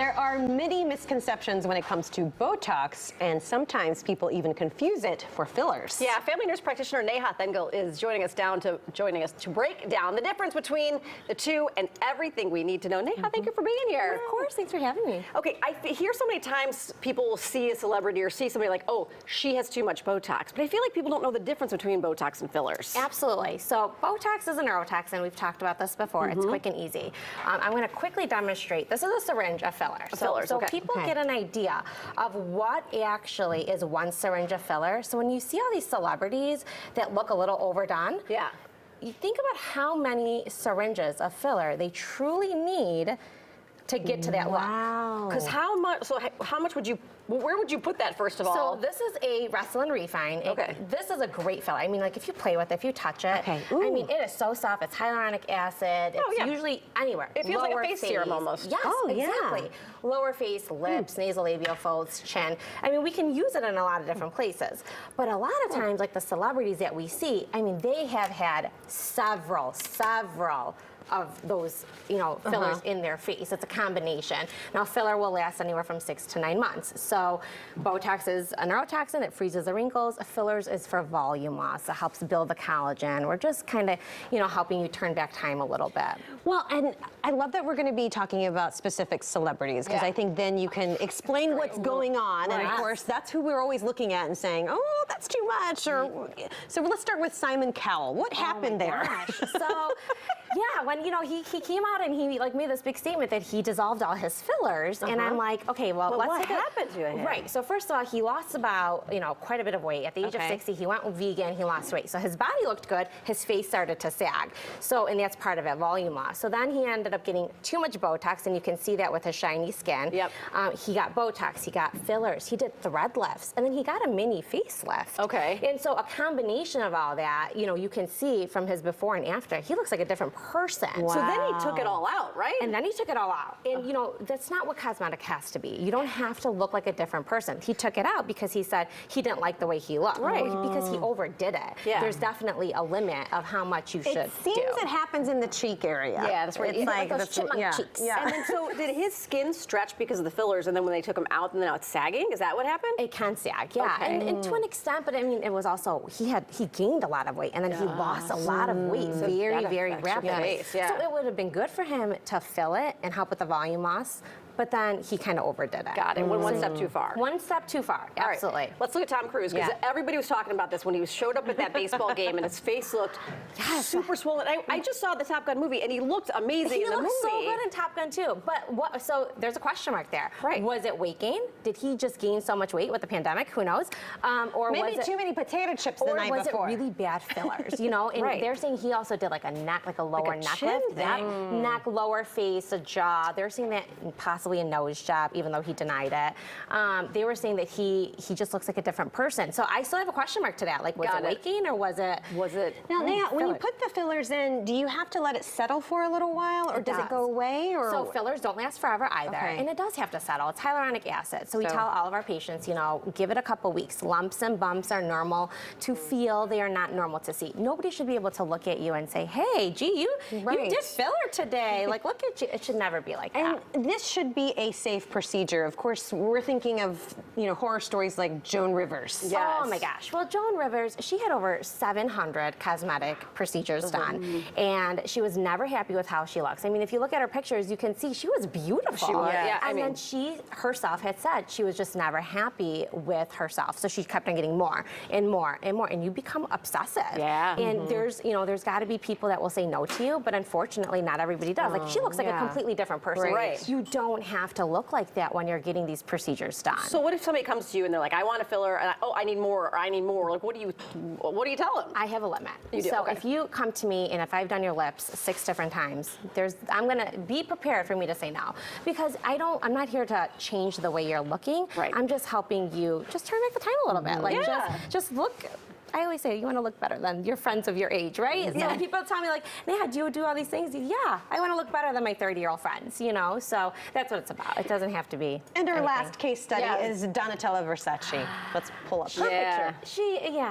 There are many misconceptions when it comes to Botox, and sometimes people even confuse it for fillers. Yeah, family nurse practitioner Neha Thengel is joining us to break down the difference between the two and everything we need to know. Neha, thank you for being here. Of course, thanks for having me. Okay, I hear so many times people will see a celebrity or see somebody like, oh, she has too much Botox. But I feel like people don't know the difference between Botox and fillers. Absolutely. So Botox is a neurotoxin. We've talked about this before. It's quick and easy. I'm going to quickly demonstrate. This is a syringe of filler. So people get an idea of what actually is one syringe of filler. So when you see all these celebrities that look a little overdone, you think about how many syringes of filler they truly need to get to that look. Because how much would you, where would you put that first of all? So this is a Restylane Refine. This is a great filler. I mean, like if you play with it, if you touch it, I mean, it is so soft. It's hyaluronic acid. It's usually anywhere. It feels like a face serum almost. Yes, exactly. Lower face, lips, nasolabial folds, chin. I mean, we can use it in a lot of different places. But a lot of times, like the celebrities that we see, I mean, they have had several of those, fillers in their face. It's a combination. Now, filler will last anywhere from 6 to 9 months. So, Botox is a neurotoxin. It freezes the wrinkles. Fillers is for volume loss. It helps build the collagen. We're just kind of, helping you turn back time a little bit. Well, and I love that we're going to be talking about specific celebrities, because I think then you can explain what's going on. And of course, that's who we're always looking at and saying, oh, that's too much. So let's start with Simon Cowell. What happened there? So, yeah, when he came out and he made this big statement that he dissolved all his fillers, and I'm like, okay, well, let's what happened to him? Right. So first of all, he lost about quite a bit of weight at the age of 60. He went vegan. He lost weight, so his body looked good. His face started to sag. So and that's part of it, volume loss. So then he ended up getting too much Botox, and you can see that with his shiny skin. Yep. He got Botox. He got fillers. He did thread lifts, and then he got a mini facelift. Okay. And so a combination of all that, you can see from his before and after, he looks like a different person. Wow. So then he took it all out, right? And then he took it all out. And, that's not what cosmetic has to be. You don't have to look like a different person. He took it out because he said he didn't like the way he looked. Right. Because he overdid it. Yeah. The's definitely a limit of how much you should do. It seems it happens in the cheek area. Yeah, that's right. It's like those chipmunk cheeks. Yeah. And then so did his skin stretch because of the fillers, and then when they took him out, and then now it's sagging? Is that what happened? It can sag, yeah. Okay. And to an extent, but I mean, it was also, he gained a lot of weight, and then he lost a lot of weight very, very rapidly. So it would have been good for him to fill it and help with the volume loss, but then he kind of overdid it. Got it. Went one step too far. One step too far, absolutely. Right. Let's look at Tom Cruise, because everybody was talking about this when he showed up at that baseball game, and his face looked super swollen. I just saw the Top Gun movie, and he looked amazing in the movie. He looked so good in Top Gun too. But so there's a question mark there. Right. Was it weight gain? Did he just gain so much weight with the pandemic? Who knows? Or maybe was it too many potato chips the night before. Or was it really bad fillers? And they're saying he also did like a lower neck lift. Neck, lower face, a jaw. They're saying that possibly a nose job, even though he denied it. They were saying that he just looks like a different person. So I still have a question mark to that. Like, was it weight gain or was it? Now, Neha, when you put the fillers in, do you have to let it settle for a little while, or does it go away? Or so fillers don't last forever either, and it does have to settle. It's hyaluronic acid. So we tell all of our patients, give it a couple weeks. Lumps and bumps are normal to feel. They are not normal to see. Nobody should be able to look at you and say, hey, gee, you did filler today. Like, look at you. It should never be like that. And this should be a safe procedure. Of course, we're thinking of, horror stories like Joan Rivers. Yes. Oh my gosh. Well, Joan Rivers, she had over 700 cosmetic procedures done, and she was never happy with how she looks. I mean, if you look at her pictures, you can see she was beautiful. She was, And then she herself had said she was just never happy with herself. So she kept on getting more and more and more, and you become obsessive. Yeah. And there's got to be people that will say no to you, but unfortunately, not everybody does. Like, she looks like a completely different person. Right. You don't have to look like that when you're getting these procedures done. So what if somebody comes to you and they're like, I want a filler, and I need more, or I need more? Like, what do you tell them? I have a limit. You do? So if you come to me and if I've done your lips 6 different times, I'm gonna be prepared for me to say no, because I'm not here to change the way you're looking. Right. I'm just helping you just turn back the time a little bit. Like just look I always say, you want to look better than your friends of your age, right? So when people tell me like, Neha, do you do all these things? Yeah, I want to look better than my 30-year-old friends, you know? So that's what it's about. It doesn't have to be And our anything. last case study is Donatella Versace. Let's pull up her picture.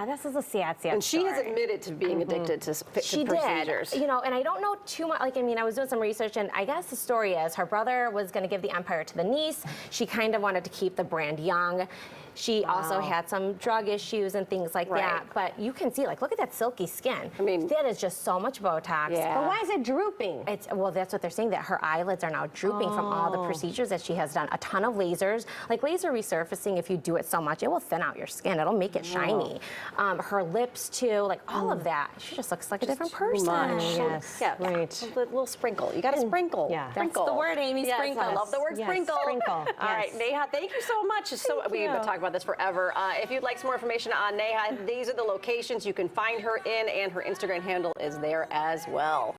This is a sad And she has story. admitted to being addicted to She procedures. did, you know, and I don't know too much. Like, I mean, I was doing some research, and I guess the story is her brother was going to give the empire to the niece. She kind of wanted to keep the brand young. She also had some drug issues and things like that. But you can see, like, look at that silky skin. I mean, that is just so much Botox. Yeah. But why is it drooping? Well, that's what they're saying, that her eyelids are now drooping from all the procedures that she has done. A ton of lasers. Like laser resurfacing, if you do it so much, it will thin out your skin. It'll make it shiny. Her lips, too, like all of that. She just looks like a different person. Yes, Yeah, right. a little sprinkle. You got to sprinkle. Yeah. Sprinkle. That's the word, Amy, Yes, sprinkle. I love the word Yes, sprinkle. sprinkle, All right, yes. Neha, thank you so much. We've been talking about this forever. If you'd like some more information on Neha, these are the locations you can find her in, and her Instagram handle is there as well.